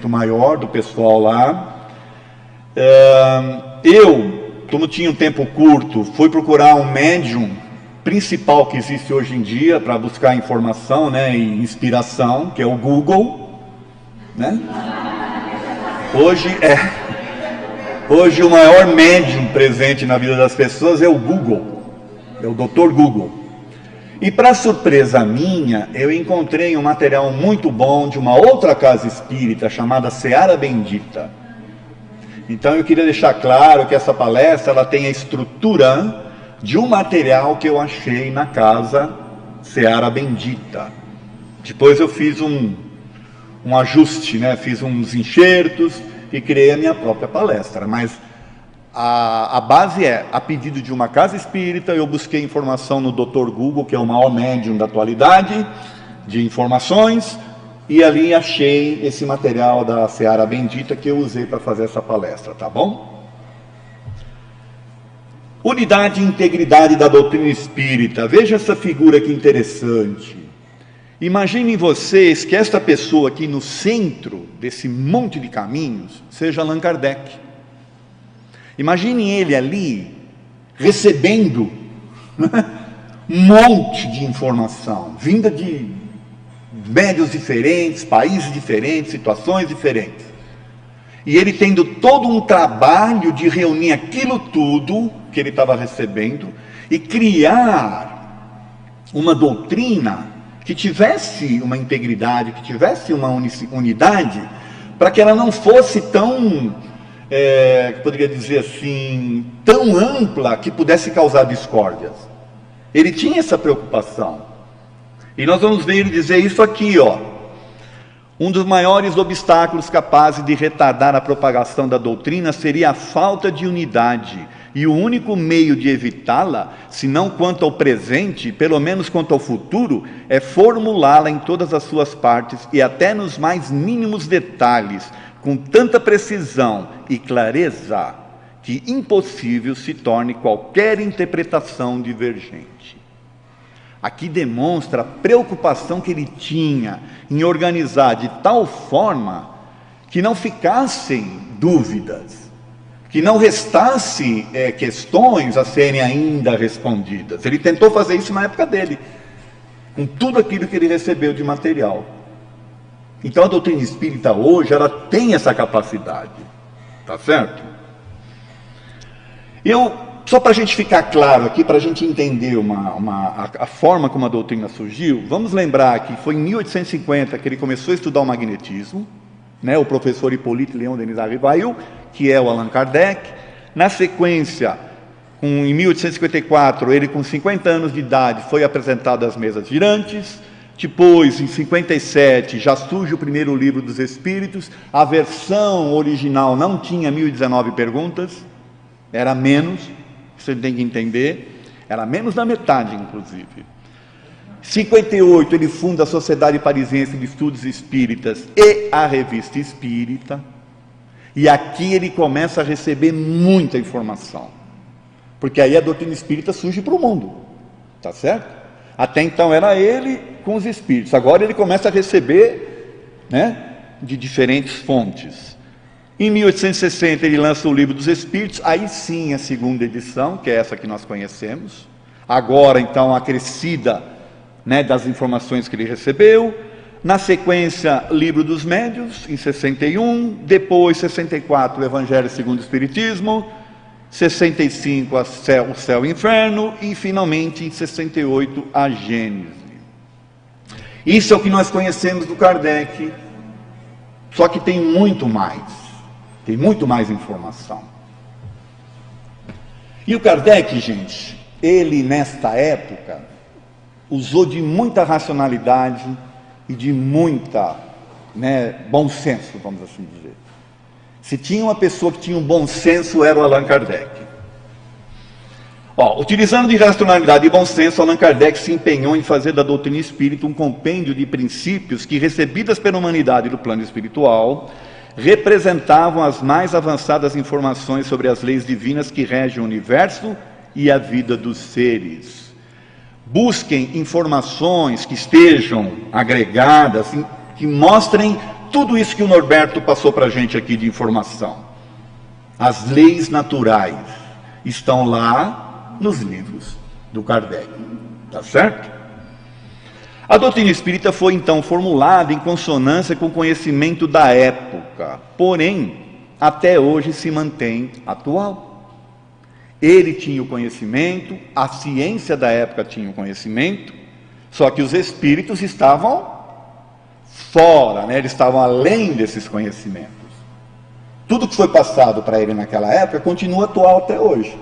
conhecimento maior do pessoal lá. Como tinha um tempo curto, fui procurar um médium principal que existe hoje em dia para buscar informação, né, e inspiração, que é o Google, né? Hoje o maior médium presente na vida das pessoas é o Google, é o Dr. Google. E para surpresa minha, eu encontrei um material muito bom de uma outra casa espírita chamada Seara Bendita. Então eu queria deixar claro que essa palestra ela tem a estrutura de um material que eu achei na casa Seara Bendita. Depois eu fiz um ajuste, né? Fiz uns enxertos e criei a minha própria palestra. Mas a base é, a pedido de uma casa espírita, eu busquei informação no Dr. Google, que é o maior médium da atualidade, de informações, e ali achei esse material da Seara Bendita que eu usei para fazer essa palestra, tá bom? Unidade e integridade da doutrina espírita. Veja essa figura que interessante. Imaginem vocês que esta pessoa aqui no centro desse monte de caminhos seja Allan Kardec. Imaginem ele ali recebendo um monte de informação vinda de médios diferentes, países diferentes, situações diferentes. E ele tendo todo um trabalho de reunir aquilo tudo que ele estava recebendo e criar uma doutrina que tivesse uma integridade, que tivesse uma unidade, para que ela não fosse tão, poderia dizer assim, tão ampla que pudesse causar discórdias. Ele tinha essa preocupação. E nós vamos ver ele dizer isso aqui, ó. Um dos maiores obstáculos capazes de retardar a propagação da doutrina seria a falta de unidade, e o único meio de evitá-la, se não quanto ao presente, pelo menos quanto ao futuro, é formulá-la em todas as suas partes e até nos mais mínimos detalhes, com tanta precisão e clareza, que impossível se torne qualquer interpretação divergente. Aqui demonstra a preocupação que ele tinha em organizar de tal forma que não ficassem dúvidas, que não restasse questões a serem ainda respondidas. Ele tentou fazer isso na época dele, com tudo aquilo que ele recebeu de material. Então a doutrina espírita hoje, ela tem essa capacidade, tá certo? Só para a gente ficar claro aqui, para a gente entender a forma como a doutrina surgiu, vamos lembrar que foi em 1850 que ele começou a estudar o magnetismo, né, o professor Hippolyte Léon Denis Rivail, que é o Allan Kardec. Na sequência, em 1854, ele com 50 anos de idade foi apresentado às mesas girantes. Depois, em 57, já surge o primeiro livro dos Espíritos. A versão original não tinha 1019 perguntas, era menos, você tem que entender, era menos da metade, inclusive. Em 58, ele funda a Sociedade Parisiense de Estudos Espíritas e a Revista Espírita. E aqui ele começa a receber muita informação, porque aí a doutrina espírita surge para o mundo, tá certo? Até então era ele com os espíritos, agora ele começa a receber, né, de diferentes fontes. Em 1860 ele lança o Livro dos Espíritos, aí sim a segunda edição, que é essa que nós conhecemos, agora então acrescida, né, das informações que ele recebeu. Na sequência, Livro dos Médiuns, em 61, depois 64, o Evangelho segundo o Espiritismo, 65, o Céu e o Inferno, e finalmente em 68, a Gênese. Isso é o que nós conhecemos do Kardec, só que tem muito mais informação. E o Kardec, gente, ele nesta época usou de muita racionalidade e de muita, bom senso, vamos assim dizer. Se tinha uma pessoa que tinha um bom senso, era o Allan Kardec. Utilizando de racionalidade e bom senso, Allan Kardec se empenhou em fazer da doutrina espírita um compêndio de princípios que, recebidas pela humanidade do plano espiritual, representavam as mais avançadas informações sobre as leis divinas que regem o universo e a vida dos seres. Busquem informações que estejam agregadas, que mostrem tudo isso que o Norberto passou para a gente aqui de informação. As leis naturais estão lá nos livros do Kardec, tá certo? A doutrina espírita foi então formulada em consonância com o conhecimento da época, porém, até hoje se mantém atual. Ele tinha o conhecimento, a ciência da época tinha o conhecimento, só que os espíritos estavam fora, né? Eles estavam além desses conhecimentos. Tudo que foi passado para ele naquela época continua atual até hoje.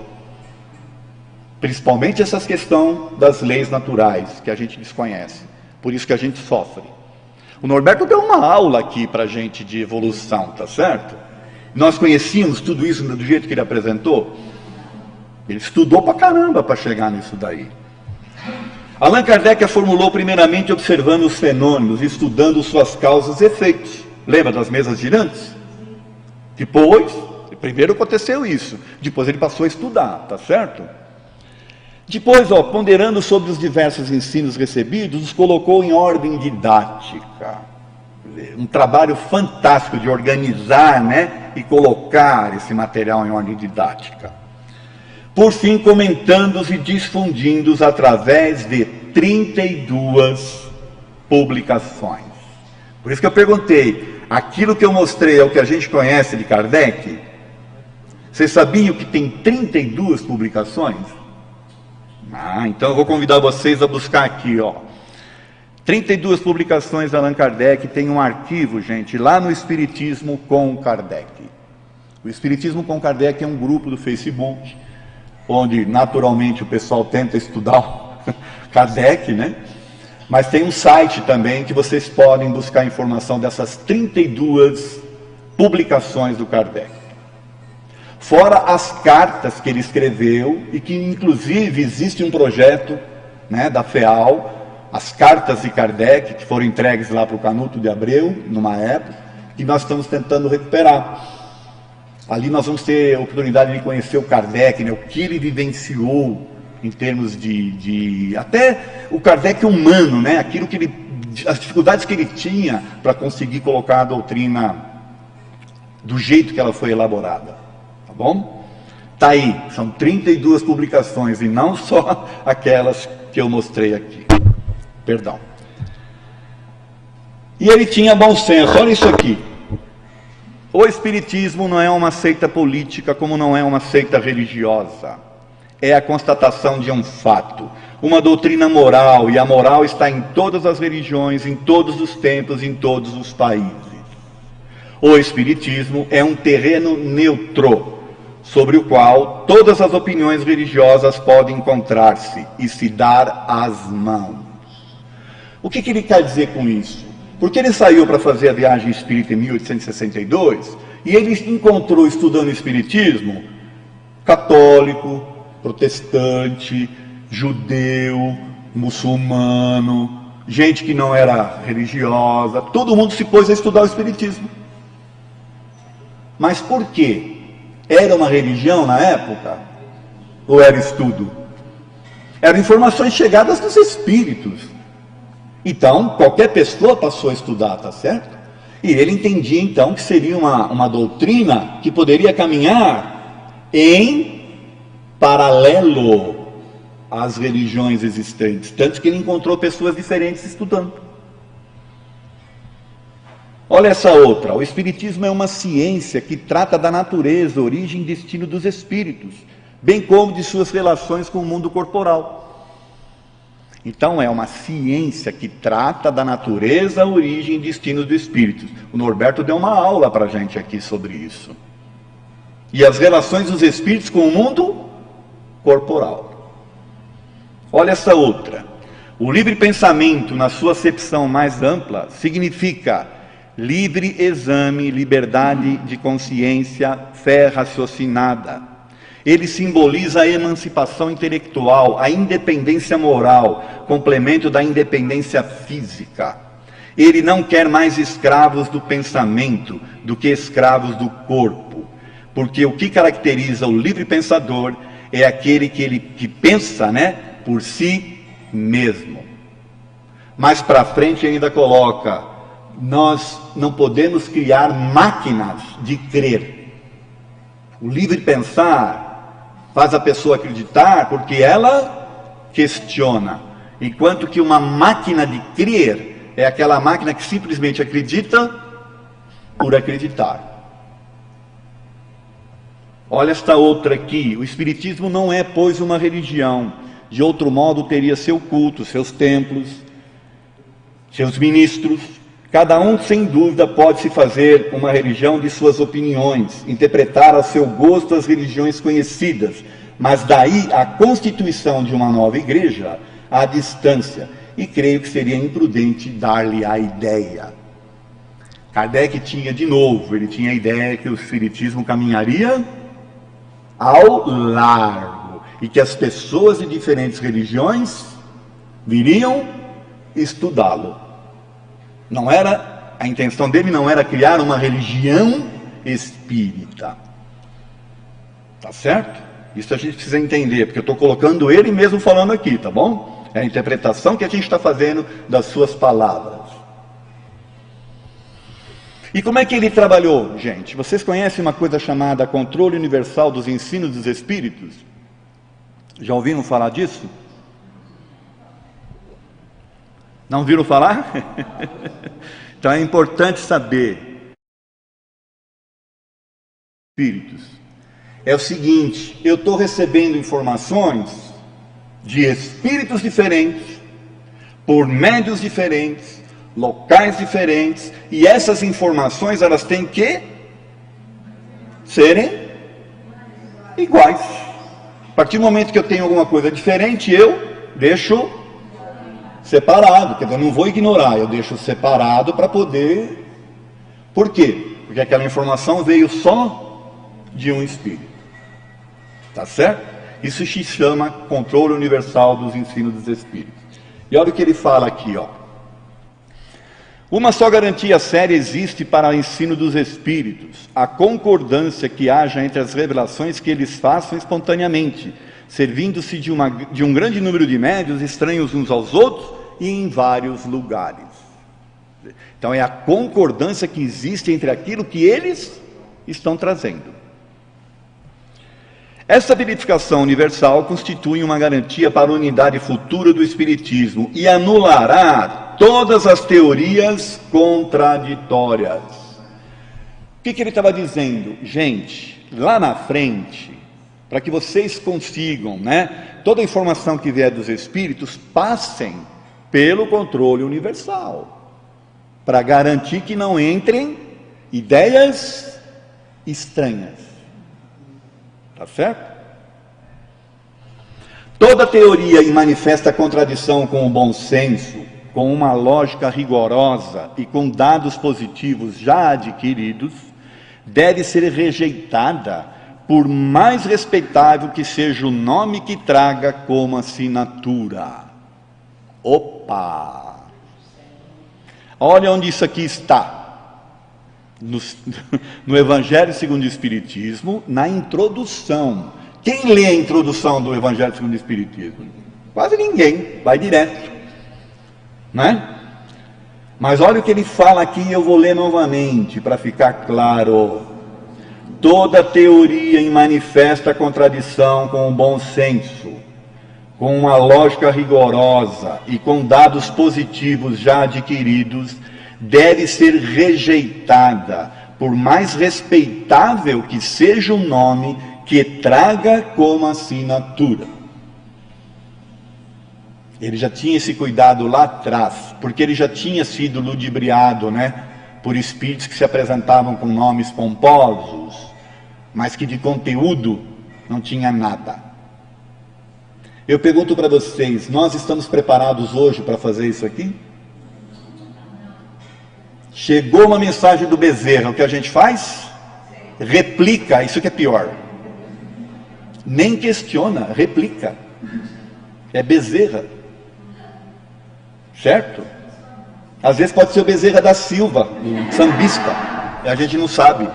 Principalmente essas questões das leis naturais, que a gente desconhece. Por isso que a gente sofre. O Norberto deu uma aula aqui para a gente de evolução, tá certo? Nós conhecíamos tudo isso do jeito que ele apresentou. Ele estudou pra caramba para chegar nisso daí. Allan Kardec a formulou primeiramente observando os fenômenos, estudando suas causas e efeitos. Lembra das mesas girantes? Depois, primeiro aconteceu isso, depois ele passou a estudar, tá certo? Depois, ponderando sobre os diversos ensinos recebidos, os colocou em ordem didática. Um trabalho fantástico de organizar, né, e colocar esse material em ordem didática. Por fim, comentando-os e difundindo-os através de 32 publicações. Por isso que eu perguntei, aquilo que eu mostrei é o que a gente conhece de Kardec? Vocês sabiam que tem 32 publicações? Então eu vou convidar vocês a buscar aqui, 32 publicações de Allan Kardec, tem um arquivo, gente, lá no Espiritismo com Kardec. O Espiritismo com Kardec é um grupo do Facebook, onde naturalmente o pessoal tenta estudar Kardec, né? Mas tem um site também que vocês podem buscar informação dessas 32 publicações do Kardec. Fora as cartas que ele escreveu, e que inclusive existe um projeto, né, da FEAL, as cartas de Kardec, que foram entregues lá para o Canuto de Abreu, numa época, que nós estamos tentando recuperar. Ali nós vamos ter a oportunidade de conhecer o Kardec, né, o que ele vivenciou em termos de até o Kardec humano, né, aquilo que ele, as dificuldades que ele tinha para conseguir colocar a doutrina do jeito que ela foi elaborada. Tá bom? Tá aí, são 32 publicações e não só aquelas que eu mostrei aqui. Perdão. E ele tinha bom senso, olha isso aqui. O Espiritismo não é uma seita política, como não é uma seita religiosa. É a constatação de um fato, uma doutrina moral, e a moral está em todas as religiões, em todos os tempos, em todos os países. O Espiritismo é um terreno neutro, sobre o qual todas as opiniões religiosas podem encontrar-se e se dar as mãos. O que ele quer dizer com isso? Porque ele saiu para fazer a viagem espírita em 1862, e ele encontrou, estudando o Espiritismo, católico, protestante, judeu, muçulmano, gente que não era religiosa, todo mundo se pôs a estudar o Espiritismo. Mas por quê? Era uma religião na época? Ou era estudo? Eram informações chegadas dos espíritos. Então, qualquer pessoa passou a estudar, tá certo? E ele entendia então que seria uma doutrina que poderia caminhar em paralelo às religiões existentes. Tanto que ele encontrou pessoas diferentes estudando. Olha essa outra, o Espiritismo é uma ciência que trata da natureza, origem e destino dos espíritos, bem como de suas relações com o mundo corporal. Então é uma ciência que trata da natureza, origem e destino dos espíritos. O Norberto deu uma aula para a gente aqui sobre isso. E as relações dos espíritos com o mundo corporal. Olha essa outra, o livre pensamento, na sua acepção mais ampla, significa livre exame, liberdade de consciência, fé raciocinada. Ele simboliza a emancipação intelectual, a independência moral, complemento da independência física. Ele não quer mais escravos do pensamento do que escravos do corpo, porque o que caracteriza o livre pensador é aquele que pensa, né, por si mesmo. Mais para frente ainda coloca: nós não podemos criar máquinas de crer. O livre pensar faz a pessoa acreditar porque ela questiona, enquanto que uma máquina de crer é aquela máquina que simplesmente acredita por acreditar. Olha esta outra aqui: o Espiritismo não é, pois, uma religião. De outro modo teria seu culto, seus templos, seus ministros. Cada um, sem dúvida, pode se fazer uma religião de suas opiniões, interpretar a seu gosto as religiões conhecidas, mas daí a constituição de uma nova igreja à distância, e creio que seria imprudente dar-lhe a ideia. Kardec tinha de novo, ele tinha a ideia que o Espiritismo caminharia ao largo, e que as pessoas de diferentes religiões viriam estudá-lo. Não era, a intenção dele não era criar uma religião espírita. Tá certo? Isso a gente precisa entender, porque eu estou colocando ele mesmo falando aqui, tá bom? É a interpretação que a gente está fazendo das suas palavras. E como é que ele trabalhou, gente? Vocês conhecem uma coisa chamada controle universal dos ensinos dos espíritos? Já ouviram falar disso? Não ouviram falar? Então é importante saber. Espíritos. É o seguinte: eu estou recebendo informações de espíritos diferentes, por médios diferentes, locais diferentes, e essas informações elas têm que serem iguais. A partir do momento que eu tenho alguma coisa diferente, eu deixo separado, quer dizer, eu não vou ignorar, eu deixo separado para poder... Por quê? Porque aquela informação veio só de um espírito. Tá certo? Isso se chama controle universal dos ensinos dos espíritos. E olha o que ele fala aqui, ó. Uma só garantia séria existe para o ensino dos espíritos: a concordância que haja entre as revelações que eles façam espontaneamente, servindo-se de um grande número de médiuns, estranhos uns aos outros e em vários lugares. Então é a concordância que existe entre aquilo que eles estão trazendo. Essa verificação universal constitui uma garantia para a unidade futura do Espiritismo e anulará todas as teorias contraditórias. O que ele estava dizendo? Gente, lá na frente, para que vocês consigam, toda a informação que vier dos Espíritos, passem pelo controle universal, para garantir que não entrem ideias estranhas. Tá certo? Toda teoria e manifesta contradição com o bom senso, com uma lógica rigorosa e com dados positivos já adquiridos, deve ser rejeitada, por mais respeitável que seja o nome que traga como assinatura. Opa! Olha onde isso aqui está. No Evangelho segundo o Espiritismo, na introdução. Quem lê a introdução do Evangelho segundo o Espiritismo? Quase ninguém, vai direto, Mas olha o que ele fala aqui, eu vou ler novamente, para ficar claro. Toda teoria e manifesta contradição com o bom senso, com uma lógica rigorosa e com dados positivos já adquiridos, deve ser rejeitada, por mais respeitável que seja o nome que traga como assinatura. Ele já tinha esse cuidado lá atrás, porque ele já tinha sido ludibriado, por espíritos que se apresentavam com nomes pomposos, mas que de conteúdo não tinha nada. Eu pergunto para vocês, nós estamos preparados hoje para fazer isso aqui? Chegou uma mensagem do Bezerra, o que a gente faz? Replica, isso que é pior. Nem questiona, replica. É Bezerra. Certo? Às vezes pode ser o Bezerra da Silva, um sambista, e a gente não sabe.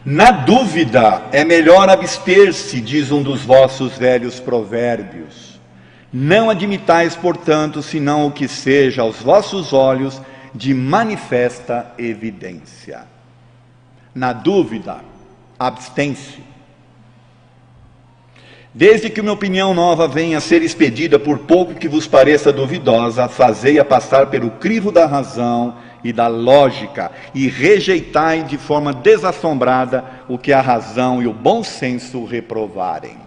Na dúvida, é melhor abster-se, diz um dos vossos velhos provérbios. Não admitais, portanto, senão o que seja aos vossos olhos de manifesta evidência. Na dúvida, abstém-se. Desde que uma opinião nova venha a ser expedida, por pouco que vos pareça duvidosa, fazei-a passar pelo crivo da razão e da lógica, e rejeitai de forma desassombrada o que a razão e o bom senso reprovarem.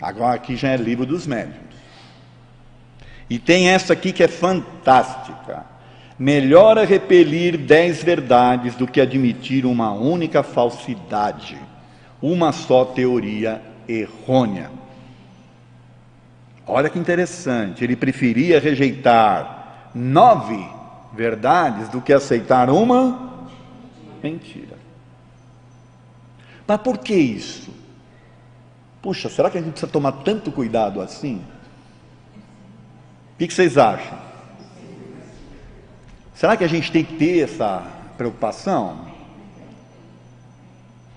Agora aqui já é livro dos médiuns. E tem essa aqui que é fantástica. Melhor é repelir 10 verdades do que admitir uma única falsidade, uma só teoria errônea. Olha que interessante, ele preferia rejeitar 9 verdades do que aceitar uma mentira. Mas por que isso? Puxa, será que a gente precisa tomar tanto cuidado assim? O que vocês acham? Será que a gente tem que ter essa preocupação?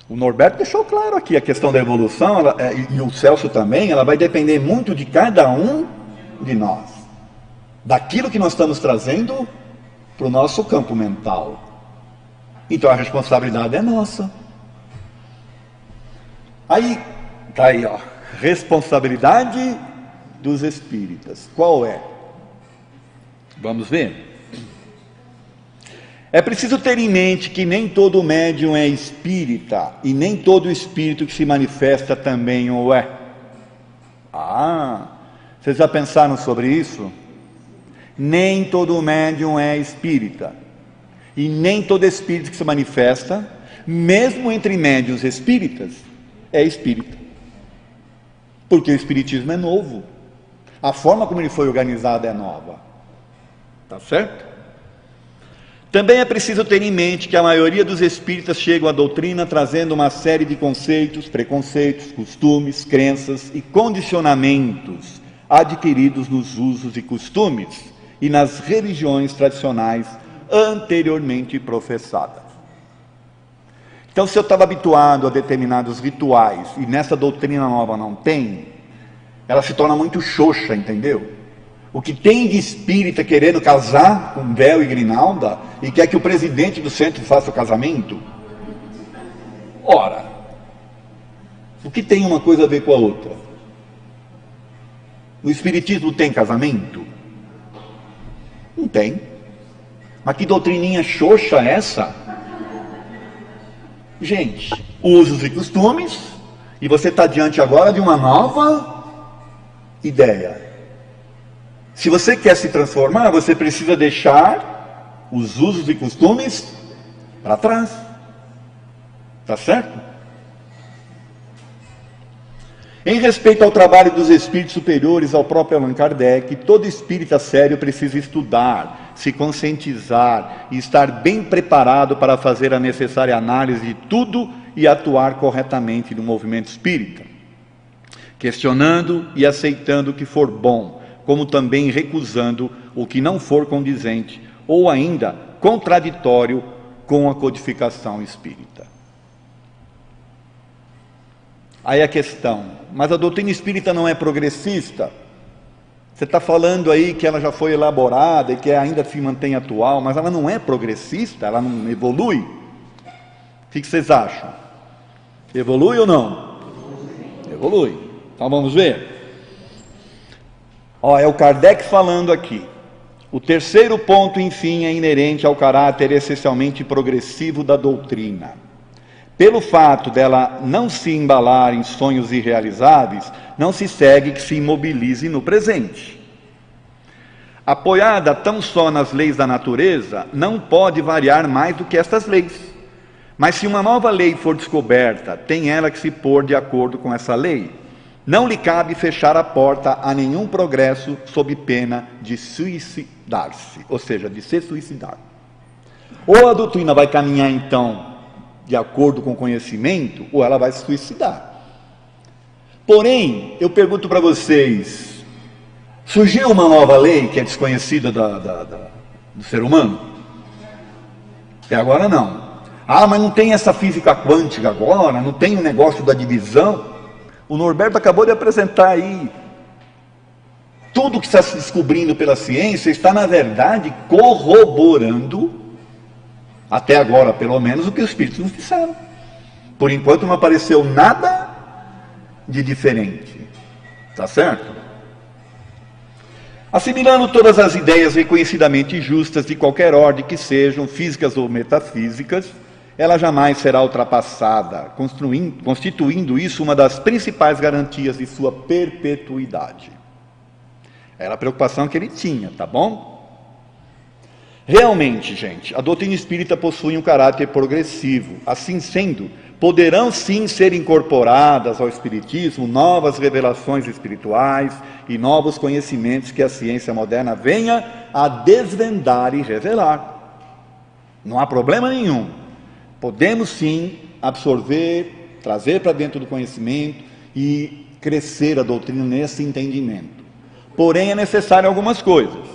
O Norberto deixou claro aqui a questão da evolução, e o Celso também, ela vai depender muito de cada um de nós, daquilo que nós estamos trazendo para o nosso campo mental. Então a responsabilidade é nossa. Aí, está aí, ó, responsabilidade dos espíritas. Qual é? Vamos ver. É preciso ter em mente que nem todo médium é espírita, e nem todo espírito que se manifesta também o é. Vocês já pensaram sobre isso? Nem todo médium é espírita, e nem todo espírito que se manifesta, mesmo entre médiuns espíritas, é espírita. Porque o espiritismo é novo, a forma como ele foi organizado é nova. Tá certo? Também é preciso ter em mente que a maioria dos espíritas chegam à doutrina trazendo uma série de conceitos, preconceitos, costumes, crenças e condicionamentos adquiridos nos usos e costumes e nas religiões tradicionais anteriormente professadas. Então, se eu estava habituado a determinados rituais e nessa doutrina nova não tem, ela se torna muito xoxa, entendeu? O que tem de espírita querendo casar com véu e grinalda e quer que o presidente do centro faça o casamento? Ora, o que tem uma coisa a ver com a outra? O espiritismo tem casamento? Não tem. Mas que doutrininha xoxa é essa? Gente, usos e costumes, e você está diante agora de uma nova ideia. Se você quer se transformar, você precisa deixar os usos e costumes para trás. Tá certo? Em respeito ao trabalho dos espíritos superiores, ao próprio Allan Kardec, todo espírita sério precisa estudar, se conscientizar e estar bem preparado para fazer a necessária análise de tudo e atuar corretamente no movimento espírita, questionando e aceitando o que for bom, como também recusando o que não for condizente ou ainda contraditório com a codificação espírita. Aí a questão, mas a doutrina espírita não é progressista? Você está falando aí que ela já foi elaborada e que ainda se mantém atual, mas ela não é progressista, ela não evolui? O que vocês acham? Evolui ou não? Evolui. Então vamos ver. É o Kardec falando aqui. O terceiro ponto, enfim, é inerente ao caráter essencialmente progressivo da doutrina. Pelo fato dela não se embalar em sonhos irrealizáveis, não se segue que se imobilize no presente. Apoiada tão só nas leis da natureza, não pode variar mais do que estas leis. Mas se uma nova lei for descoberta, tem ela que se pôr de acordo com essa lei. Não lhe cabe fechar a porta a nenhum progresso sob pena de suicidar-se, ou seja, de se suicidar. Ou a doutrina vai caminhar então de acordo com o conhecimento, ou ela vai se suicidar. Porém, eu pergunto para vocês, surgiu uma nova lei que é desconhecida do ser humano? Até agora não. Mas não tem essa física quântica agora, não tem o negócio da divisão. O Norberto acabou de apresentar aí tudo que está se descobrindo pela ciência está, na verdade, corroborando, até agora pelo menos, o que os espíritos nos disseram. Por enquanto não apareceu nada de diferente. Tá certo? Assimilando todas as ideias reconhecidamente justas de qualquer ordem que sejam, físicas ou metafísicas, ela jamais será ultrapassada, constituindo isso uma das principais garantias de sua perpetuidade. Era a preocupação que ele tinha, tá bom? Realmente, gente, a doutrina espírita possui um caráter progressivo. Assim sendo, poderão sim ser incorporadas ao espiritismo novas revelações espirituais e novos conhecimentos que a ciência moderna venha a desvendar e revelar. Não há problema nenhum. Podemos sim absorver, trazer para dentro do conhecimento e crescer a doutrina nesse entendimento. Porém, é necessário algumas coisas.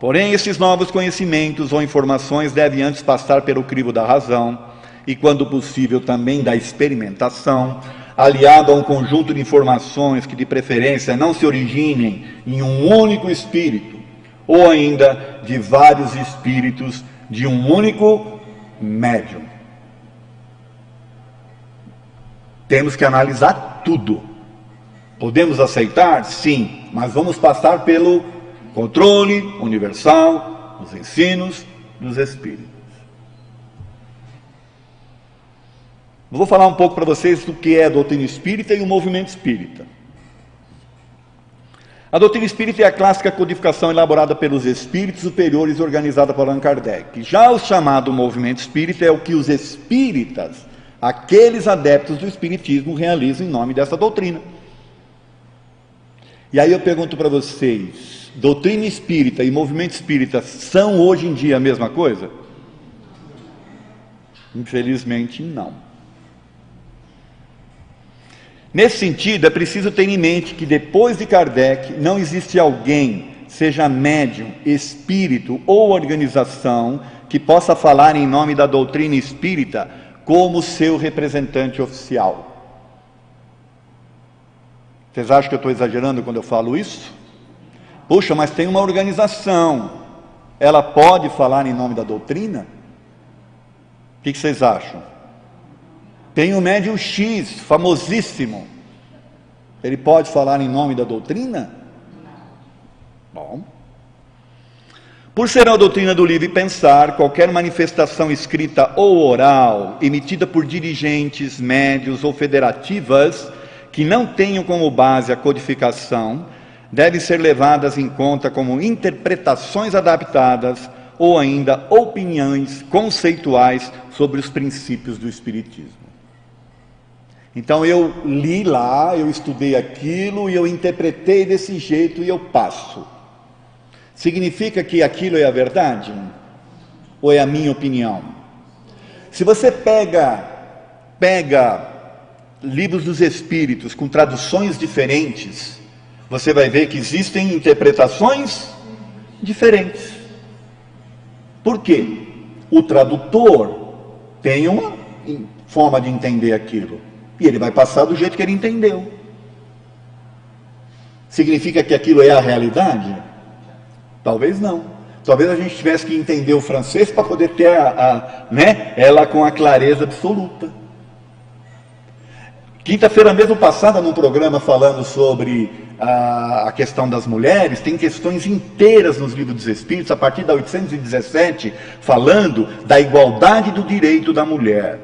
Porém, esses novos conhecimentos ou informações devem antes passar pelo crivo da razão e, quando possível, também da experimentação, aliado a um conjunto de informações que, de preferência, não se originem em um único espírito, ou ainda de vários espíritos de um único médium. Temos que analisar tudo. Podemos aceitar? Sim, mas vamos passar pelo controle universal dos ensinos dos espíritos. Eu vou falar um pouco para vocês do que é a doutrina espírita e o movimento espírita. A doutrina espírita é a clássica codificação elaborada pelos espíritos superiores organizada por Allan Kardec. Já o chamado movimento espírita é o que os espíritas, aqueles adeptos do espiritismo, realizam em nome dessa doutrina. E aí eu pergunto para vocês, doutrina espírita e movimento espírita são hoje em dia a mesma coisa? Infelizmente não. Nesse sentido, é preciso ter em mente que depois de Kardec não existe alguém, seja médium, espírito ou organização, que possa falar em nome da doutrina espírita como seu representante oficial. Vocês acham que eu estou exagerando quando eu falo isso? Puxa, mas tem uma organização, ela pode falar em nome da doutrina? O que vocês acham? Tem o médium X, famosíssimo, ele pode falar em nome da doutrina? Bom. Por ser a doutrina do livre pensar, qualquer manifestação escrita ou oral, emitida por dirigentes, médios ou federativas, que não tenham como base a codificação, devem ser levadas em conta como interpretações adaptadas ou ainda opiniões conceituais sobre os princípios do espiritismo. Então eu li lá, eu estudei aquilo e eu interpretei desse jeito e eu passo. Significa que aquilo é a verdade? Ou é a minha opinião? Se você pega livros dos espíritos com traduções diferentes, você vai ver que existem interpretações diferentes. Por quê? O tradutor tem uma forma de entender aquilo, e ele vai passar do jeito que ele entendeu. Significa que aquilo é a realidade? Talvez não. Talvez a gente tivesse que entender o francês para poder ter ela com a clareza absoluta. Quinta-feira mesmo passada, num programa falando sobre a questão das mulheres, tem questões inteiras nos livros dos Espíritos, a partir da 817, falando da igualdade do direito da mulher.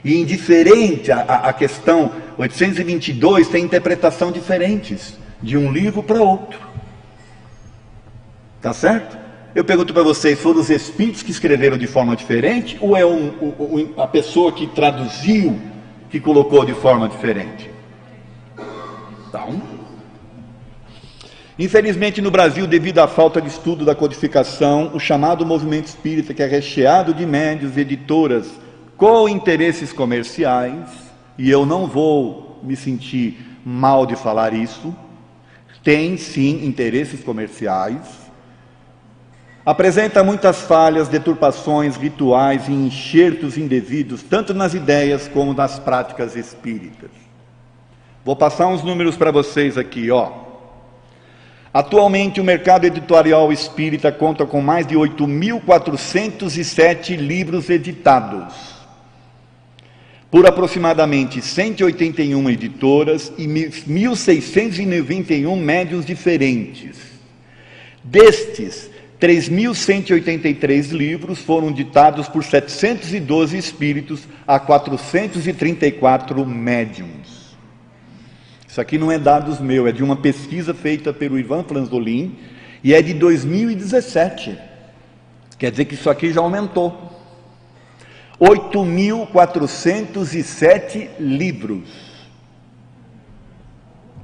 E indiferente a questão 822, tem interpretação diferentes, de um livro para outro. Tá certo? Eu pergunto para vocês, foram os Espíritos que escreveram de forma diferente, ou é a pessoa que traduziu que colocou de forma diferente? Então, infelizmente no Brasil, devido à falta de estudo da codificação, o chamado movimento espírita, que é recheado de médios e editoras com interesses comerciais, e eu não vou me sentir mal de falar isso, tem sim interesses comerciais, apresenta muitas falhas, deturpações, rituais e enxertos indevidos, tanto nas ideias como nas práticas espíritas. Vou passar uns números para vocês aqui, Atualmente, o mercado editorial espírita conta com mais de 8.407 livros editados, por aproximadamente 181 editoras e 1.691 médiuns diferentes. Destes, 3.183 livros foram ditados por 712 espíritos a 434 médiuns. Isso aqui não é dados meus, é de uma pesquisa feita pelo Ivan Franzolin e é de 2017. Quer dizer que isso aqui já aumentou. 8.407 livros.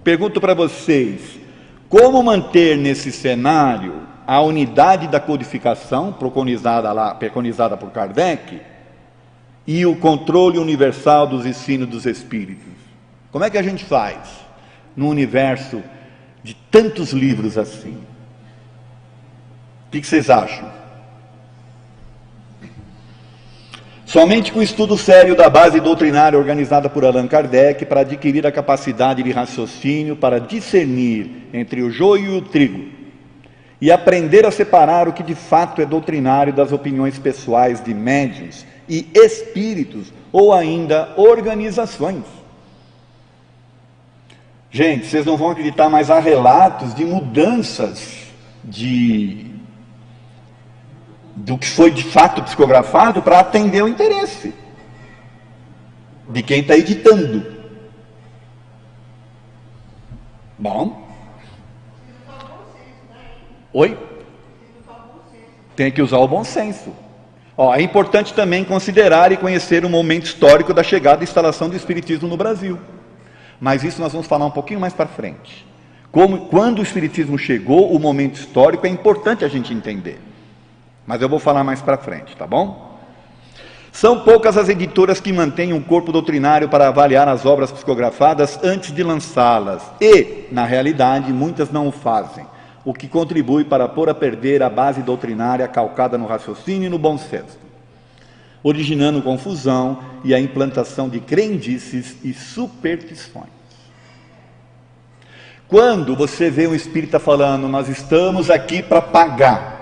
Pergunto para vocês, como manter nesse cenário a unidade da codificação, preconizada por Kardec, e o controle universal dos ensinos dos espíritos? Como é que a gente faz no universo de tantos livros assim? O que vocês acham? Somente com o estudo sério da base doutrinária organizada por Allan Kardec, para adquirir a capacidade de raciocínio, para discernir entre o joio e o trigo, e aprender a separar o que de fato é doutrinário das opiniões pessoais de médiuns e espíritos, ou ainda organizações. Gente, vocês não vão acreditar, mas há relatos de mudanças do que foi de fato psicografado para atender o interesse de quem está editando. Bom. Oi? Tem que usar o bom senso. É importante também considerar e conhecer o momento histórico da chegada e instalação do Espiritismo no Brasil. Mas isso nós vamos falar um pouquinho mais para frente. Quando o Espiritismo chegou, o momento histórico é importante a gente entender. Mas eu vou falar mais para frente, tá bom? São poucas as editoras que mantêm um corpo doutrinário para avaliar as obras psicografadas antes de lançá-las. E, na realidade, muitas não o fazem, o que contribui para pôr a perder a base doutrinária calcada no raciocínio e no bom senso, originando confusão e a implantação de crendices e superstições. Quando você vê um espírita falando, nós estamos aqui para pagar,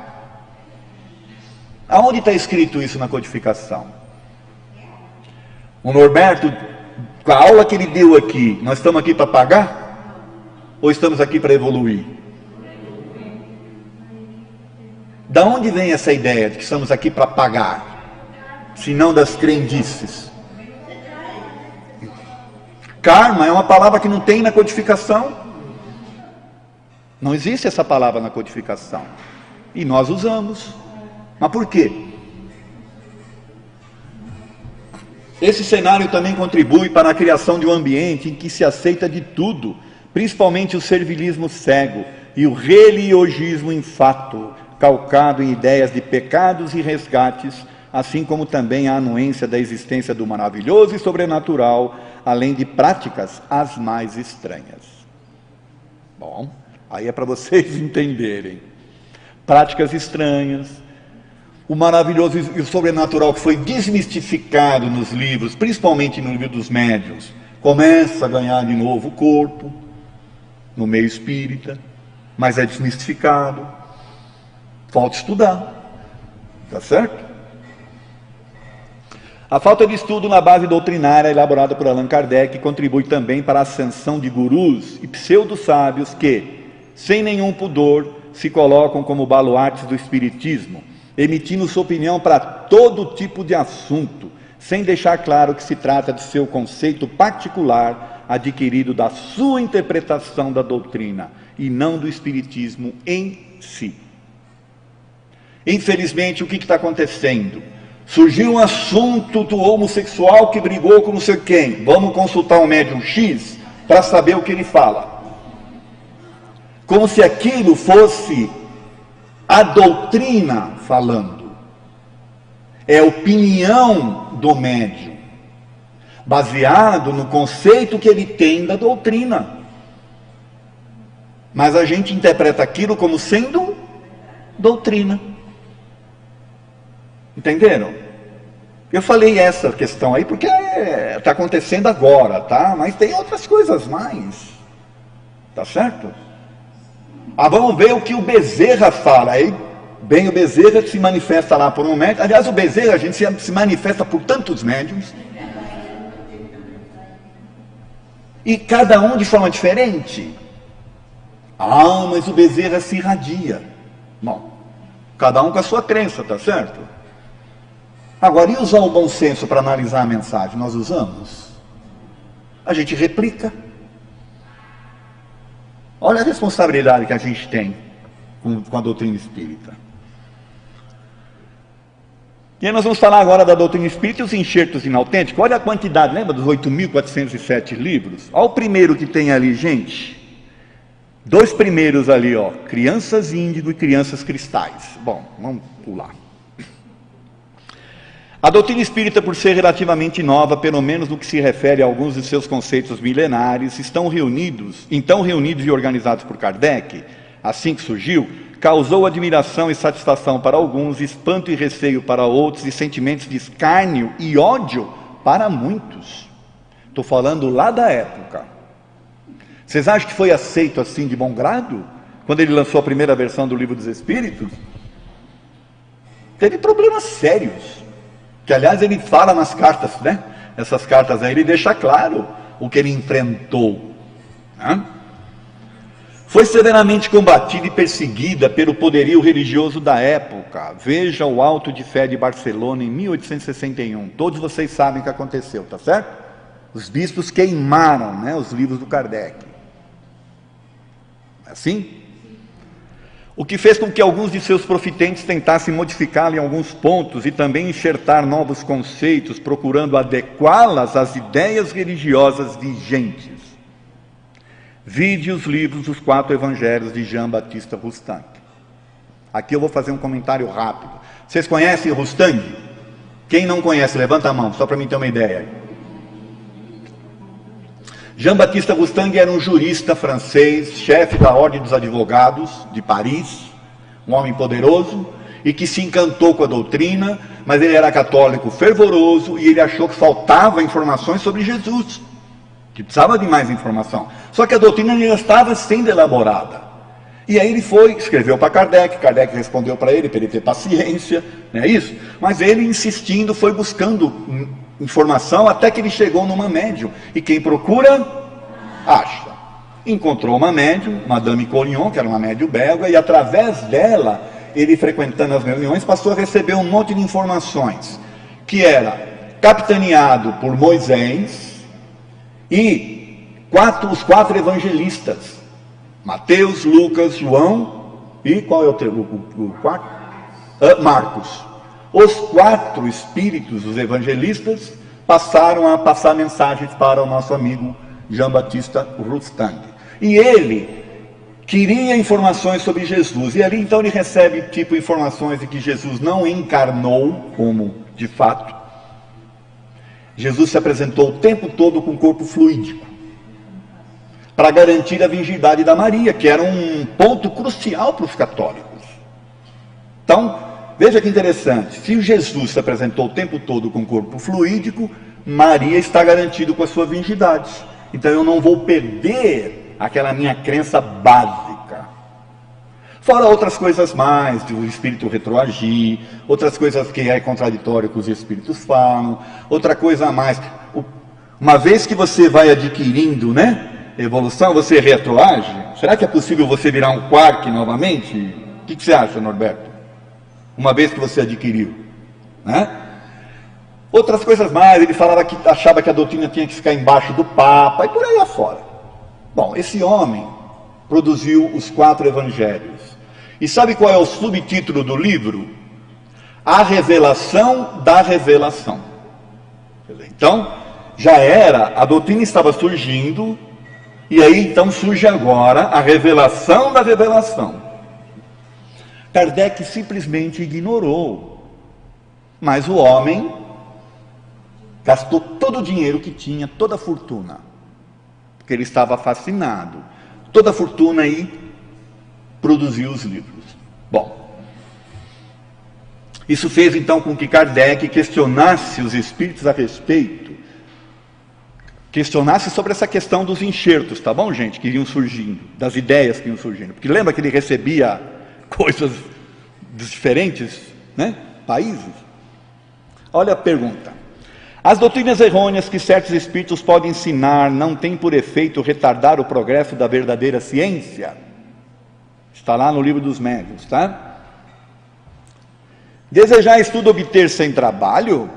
aonde está escrito isso na codificação? O Norberto, com a aula que ele deu aqui, nós estamos aqui para pagar? Ou estamos aqui para evoluir? Da onde vem essa ideia de que estamos aqui para pagar? Se não das crendices. Karma é uma palavra que não tem na codificação. Não existe essa palavra na codificação. E nós usamos. Mas por quê? Esse cenário também contribui para a criação de um ambiente em que se aceita de tudo, principalmente o servilismo cego e o religionismo infato, calcado em ideias de pecados e resgates, assim como também a anuência da existência do maravilhoso e sobrenatural, além de práticas as mais estranhas. Bom, aí é para vocês entenderem. Práticas estranhas, o maravilhoso e o sobrenatural que foi desmistificado nos livros, principalmente no livro dos médiuns, começa a ganhar de novo corpo, no meio espírita, mas é desmistificado. Falta estudar, tá certo? A falta de estudo na base doutrinária elaborada por Allan Kardec contribui também para a ascensão de gurus e pseudo-sábios que, sem nenhum pudor, se colocam como baluartes do espiritismo, emitindo sua opinião para todo tipo de assunto, sem deixar claro que se trata de seu conceito particular, adquirido da sua interpretação da doutrina, e não do espiritismo em si. Infelizmente, o que está acontecendo? Surgiu um assunto do homossexual que brigou com não sei quem. Vamos consultar o médium X para saber o que ele fala. Como se aquilo fosse a doutrina falando. É a opinião do médium, baseado no conceito que ele tem da doutrina. Mas a gente interpreta aquilo como sendo doutrina. Entenderam? Eu falei essa questão aí porque está acontecendo agora, tá? Mas tem outras coisas mais. Tá certo? Vamos ver o que o Bezerra fala. Aí, bem, o Bezerra se manifesta lá por um médium. Aliás, o Bezerra, a gente se manifesta por tantos médiums. E cada um de forma diferente. Mas o Bezerra se irradia. Bom, cada um com a sua crença, tá certo? Agora, e usar o bom senso para analisar a mensagem? Nós usamos? A gente replica. Olha a responsabilidade que a gente tem com a doutrina espírita. E aí nós vamos falar agora da doutrina espírita e os enxertos inautênticos. Olha a quantidade, lembra dos 8.407 livros? Olha o primeiro que tem ali, gente. 2 primeiros ali, ó, crianças índigo e crianças cristais. Bom, vamos pular. A doutrina espírita, por ser relativamente nova, pelo menos no que se refere a alguns de seus conceitos milenares, então reunidos e organizados por Kardec, assim que surgiu, causou admiração e satisfação para alguns, espanto e receio para outros, e sentimentos de escárnio e ódio para muitos. Estou falando lá da época. Vocês acham que foi aceito assim de bom grado? Quando ele lançou a primeira versão do Livro dos Espíritos? Teve problemas sérios. Que, aliás, ele fala nas cartas, né? Essas cartas aí, ele deixa claro o que ele enfrentou. Né? Foi severamente combatida e perseguida pelo poderio religioso da época. Veja o Auto de Fé de Barcelona, em 1861. Todos vocês sabem o que aconteceu, tá certo? Os bispos queimaram, né, os livros do Kardec. É assim? O que fez com que alguns de seus profitentes tentassem modificá-la em alguns pontos e também enxertar novos conceitos, procurando adequá-las às ideias religiosas vigentes. Vide os livros dos 4 Evangelhos de Jean Baptiste Rustang. Aqui eu vou fazer um comentário rápido. Vocês conhecem Rustang? Quem não conhece, levanta a mão, só para mim ter uma ideia. Jean Baptiste Rustang era um jurista francês, chefe da Ordem dos Advogados de Paris, um homem poderoso, e que se encantou com a doutrina, mas ele era católico fervoroso, e ele achou que faltava informações sobre Jesus, que precisava de mais informação. Só que a doutrina já estava sendo elaborada. E aí ele escreveu para Kardec, Kardec respondeu para ele ter paciência, não é isso? Mas ele, insistindo, foi buscando informação até que ele chegou numa médium. E quem procura, acha. Encontrou uma médium, Madame Collignon, que era uma médium belga, e através dela, ele frequentando as reuniões, passou a receber um monte de informações, que era capitaneado por Moisés e os 4 evangelistas, Mateus, Lucas, João e qual é o quarto? Marcos. Os 4 espíritos, os evangelistas, passaram a passar mensagens para o nosso amigo Jean Baptiste Rustang. E ele queria informações sobre Jesus. E ali então ele recebe tipo informações de que Jesus não encarnou, como de fato. Jesus se apresentou o tempo todo com o corpo fluídico, para garantir a virgindade da Maria, que era um ponto crucial para os católicos. Então, veja que interessante, se Jesus se apresentou o tempo todo com o corpo fluídico, Maria está garantida com a sua virgindade. Então eu não vou perder aquela minha crença básica. Fora outras coisas mais, de o espírito retroagir, outras coisas que é contraditório que os espíritos falam, outra coisa a mais. Uma vez que você vai adquirindo, né, evolução, você retroage? Será que é possível você virar um quark novamente? O que você acha, Norberto? Uma vez que você adquiriu, né? Outras coisas mais, ele falava que achava que a doutrina tinha que ficar embaixo do Papa, e por aí afora. Bom, esse homem produziu os 4 evangelhos. E sabe qual é o subtítulo do livro? A revelação da revelação. Então, a doutrina estava surgindo, e aí então surge agora a revelação da revelação. Kardec simplesmente ignorou, mas o homem gastou todo o dinheiro que tinha, toda a fortuna, porque ele estava fascinado, toda a fortuna, e produziu os livros. Bom, isso fez então com que Kardec questionasse os espíritos a respeito questionasse sobre essa questão dos enxertos, tá bom, gente, que iam surgindo, das ideias que iam surgindo. Porque lembra que ele recebia coisas dos diferentes, né, países? Olha a pergunta. As doutrinas errôneas que certos espíritos podem ensinar não têm por efeito retardar o progresso da verdadeira ciência? Está lá no livro dos médiuns, tá? Desejais tudo obter sem trabalho?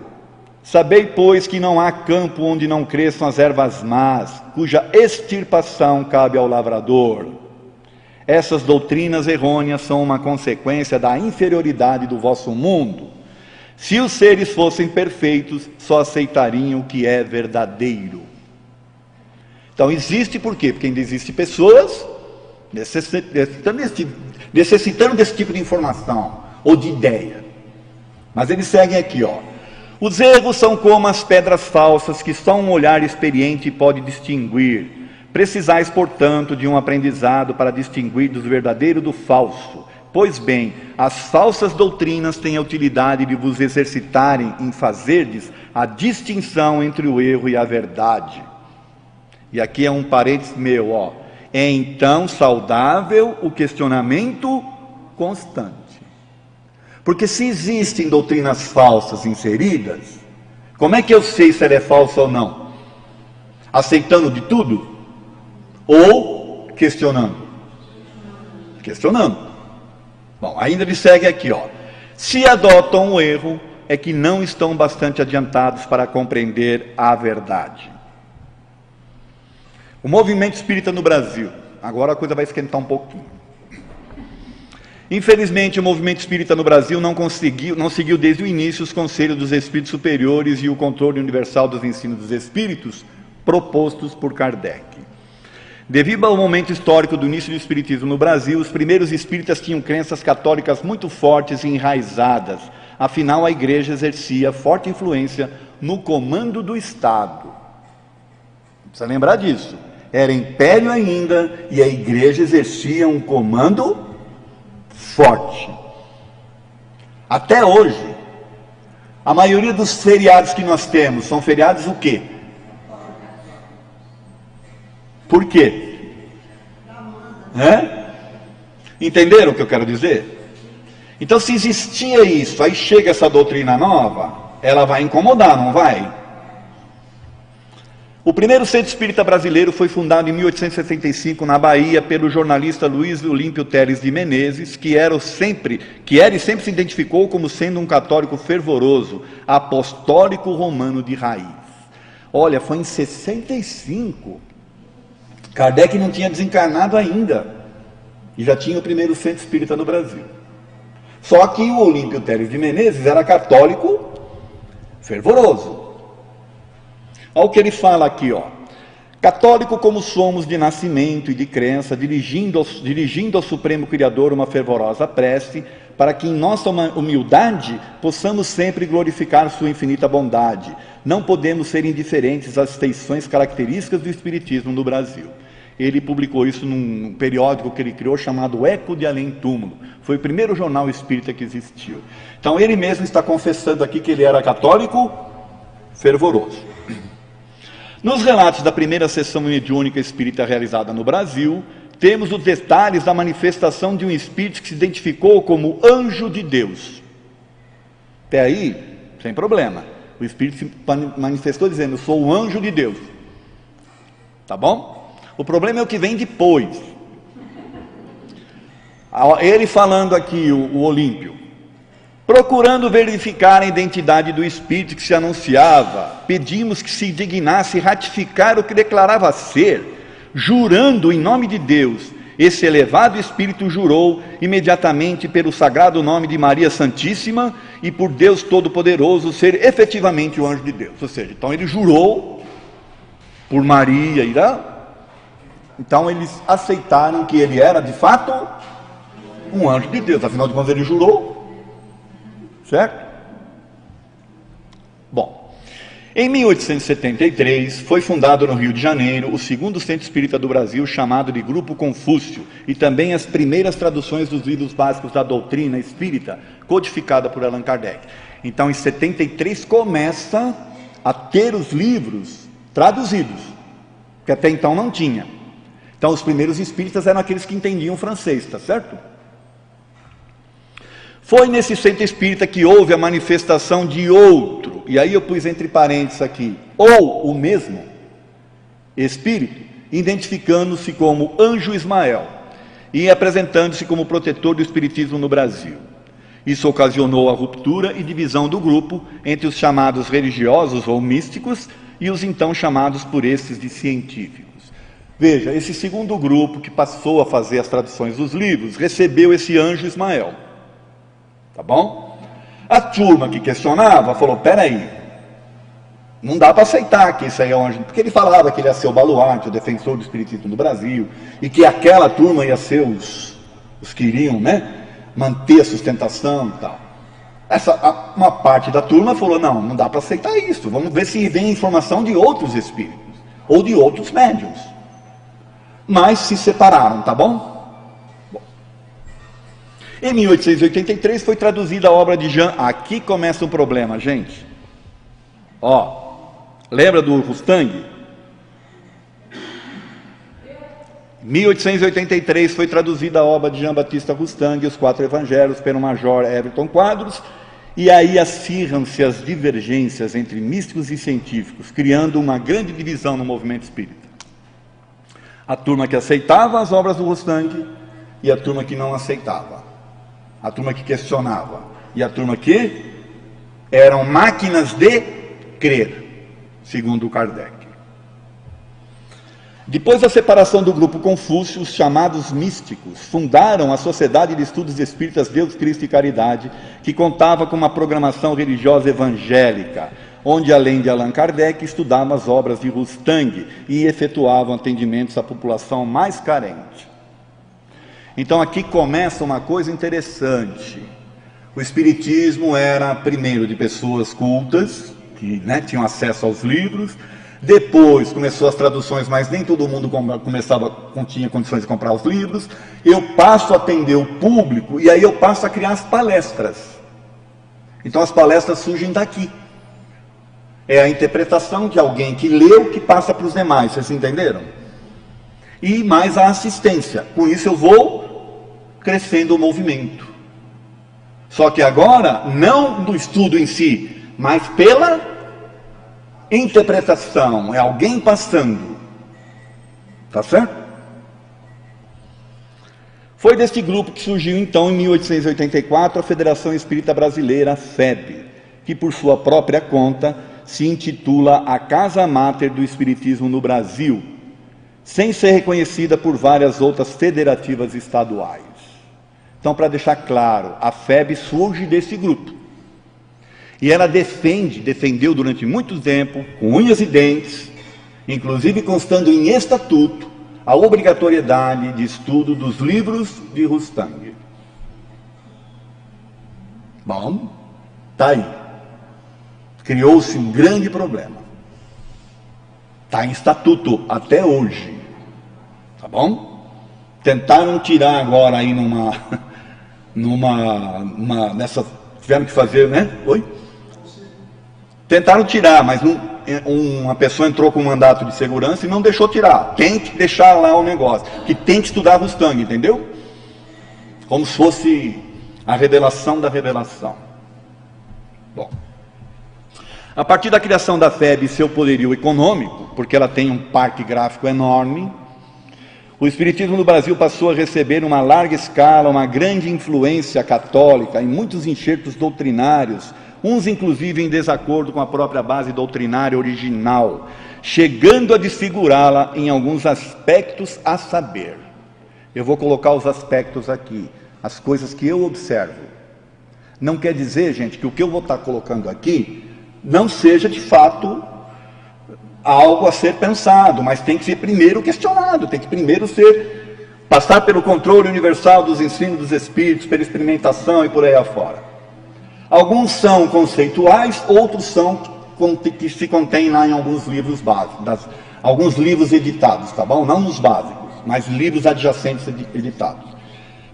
Sabei, pois, que não há campo onde não cresçam as ervas más, cuja extirpação cabe ao lavrador. Essas doutrinas errôneas são uma consequência da inferioridade do vosso mundo. Se os seres fossem perfeitos, só aceitariam o que é verdadeiro. Então existe por quê? Porque ainda existem pessoas necessitando desse tipo de informação, ou de ideia. Mas eles seguem aqui, ó. Os erros são como as pedras falsas, que só um olhar experiente pode distinguir. Precisais, portanto, de um aprendizado para distinguir do verdadeiro do falso. Pois bem, as falsas doutrinas têm a utilidade de vos exercitarem em fazerdes a distinção entre o erro e a verdade. E aqui é um parênteses meu, ó. É então saudável o questionamento constante. Porque se existem doutrinas falsas inseridas, como é que eu sei se ela é falsa ou não? Aceitando de tudo? Ou questionando? Questionando. Bom, ainda ele segue aqui, ó. Se adotam o erro, é que não estão bastante adiantados para compreender a verdade. O movimento espírita no Brasil, agora a coisa vai esquentar um pouquinho. Infelizmente, o movimento espírita no Brasil não seguiu desde o início os conselhos dos espíritos superiores e o controle universal dos ensinos dos espíritos propostos por Kardec. Devido ao momento histórico do início do espiritismo no Brasil, os primeiros espíritas tinham crenças católicas muito fortes e enraizadas. Afinal, a igreja exercia forte influência no comando do Estado. Precisa lembrar disso. Era império ainda e a igreja exercia um comando forte. Até hoje, a maioria dos feriados que nós temos são feriados o quê? Por quê? Entenderam o que eu quero dizer? Então, se existia isso, aí chega essa doutrina nova, ela vai incomodar, não vai? O primeiro centro espírita brasileiro foi fundado em 1865 na Bahia pelo jornalista Luiz Olímpio Teles de Menezes, que era e sempre se identificou como sendo um católico fervoroso, apostólico romano de raiz. Olha, foi em 65. Kardec não tinha desencarnado ainda e já tinha o primeiro centro espírita no Brasil. Só que o Olímpio Teles de Menezes era católico fervoroso. Olha o que ele fala aqui, ó. Católico como somos de nascimento e de crença, dirigindo ao Supremo Criador uma fervorosa prece, para que em nossa humildade possamos sempre glorificar sua infinita bondade. Não podemos ser indiferentes às feições características do Espiritismo no Brasil. Ele publicou isso num periódico que ele criou, chamado Eco de Além Túmulo. Foi o primeiro jornal espírita que existiu. Então ele mesmo está confessando aqui que ele era católico fervoroso. Nos relatos da primeira sessão mediúnica espírita realizada no Brasil, temos os detalhes da manifestação de um espírito que se identificou como anjo de Deus. Até aí, sem problema. O espírito se manifestou dizendo: eu sou o anjo de Deus. Tá bom? O problema é o que vem depois. Ele falando aqui, o Olímpio. Procurando verificar a identidade do espírito que se anunciava, pedimos que se dignasse ratificar o que declarava ser, jurando em nome de Deus. Esse elevado espírito jurou imediatamente pelo sagrado nome de Maria Santíssima e por Deus Todo-Poderoso ser efetivamente o anjo de Deus. Ou seja, então ele jurou por Maria e então eles aceitaram que ele era de fato um anjo de Deus, afinal de contas ele jurou. Certo? Bom, em 1873 foi fundado no Rio de Janeiro o segundo centro espírita do Brasil, chamado de Grupo Confúcio, e também as primeiras traduções dos livros básicos da doutrina espírita, codificada por Allan Kardec. Então, em 73 começa a ter os livros traduzidos, que até então não tinha. Então os primeiros espíritas eram aqueles que entendiam francês, tá certo? Foi nesse centro espírita que houve a manifestação de outro, e aí eu pus entre parênteses aqui, ou o mesmo espírito, identificando-se como Anjo Ismael e apresentando-se como protetor do espiritismo no Brasil. Isso ocasionou a ruptura e divisão do grupo entre os chamados religiosos ou místicos e os então chamados por esses de científicos. Veja, esse segundo grupo que passou a fazer as traduções dos livros recebeu esse Anjo Ismael. Tá bom? A turma que questionava falou, peraí, não dá para aceitar que isso aí é um anjo, porque ele falava que ele ia ser o baluarte, o defensor do espiritismo do Brasil, e que aquela turma ia ser os que iriam, né, manter a sustentação e tal. Uma parte da turma falou, não dá para aceitar isso, vamos ver se vem informação de outros espíritos, ou de outros médiuns. Mas se separaram, tá bom? Em 1883 foi traduzida a obra de Jean. Aqui começa o problema, gente. Lembra do Rustang? 1883 foi traduzida a obra de Jean Batista Rustang, Os Quatro Evangelhos, pelo Major Everton Quadros, e aí acirram-se as divergências entre místicos e científicos, criando uma grande divisão no movimento espírita. A turma que aceitava as obras do Rustang e a turma que não aceitava. A turma que questionava e a turma que eram máquinas de crer, segundo Kardec. Depois da separação do grupo Confúcio, os chamados místicos fundaram a Sociedade de Estudos Espíritas Deus, Cristo e Caridade, que contava com uma programação religiosa evangélica, onde além de Allan Kardec, estudavam as obras de Rustang e efetuavam atendimentos à população mais carente. Então aqui começa uma coisa interessante. O espiritismo era primeiro de pessoas cultas, que tinham acesso aos livros. Depois começou as traduções, mas nem todo mundo tinha condições de comprar os livros. Eu passo a atender o público e aí eu passo a criar as palestras. Então as palestras surgem daqui. É a interpretação de alguém que leu que passa para os demais, vocês entenderam? E mais a assistência. Com isso eu vou crescendo o movimento. Só que agora, não do estudo em si, mas pela interpretação, é alguém passando. Tá certo? Foi deste grupo que surgiu então em 1884 a Federação Espírita Brasileira, a FEB, que por sua própria conta se intitula a Casa Máter do Espiritismo no Brasil, sem ser reconhecida por várias outras federativas estaduais. Então, para deixar claro, a FEB surge desse grupo. E ela defendeu durante muito tempo, com unhas e dentes, inclusive constando em estatuto, a obrigatoriedade de estudo dos livros de Rustang. Bom, está aí. Criou-se um grande problema. Está em estatuto até hoje. Tá bom? Tentaram tirar agora aí tiveram que fazer, né? Oi? Tentaram tirar, mas uma pessoa entrou com um mandato de segurança e não deixou tirar. Tem que deixar lá o negócio, que tem que estudar Rustang, entendeu? Como se fosse a revelação da revelação. Bom, a partir da criação da FEB e seu poderio econômico, porque ela tem um parque gráfico enorme, o Espiritismo no Brasil passou a receber uma larga escala, uma grande influência católica em muitos enxertos doutrinários, uns inclusive em desacordo com a própria base doutrinária original, chegando a desfigurá-la em alguns aspectos a saber. Eu vou colocar os aspectos aqui, as coisas que eu observo. Não quer dizer, gente, que o que eu vou estar colocando aqui não seja de fato algo a ser pensado, mas tem que ser primeiro questionado, tem que primeiro passar pelo controle universal dos ensinos dos espíritos, pela experimentação e por aí afora. Alguns são conceituais, outros são que se contêm lá em alguns livros básicos, alguns livros editados, tá bom? Não nos básicos, mas livros adjacentes editados.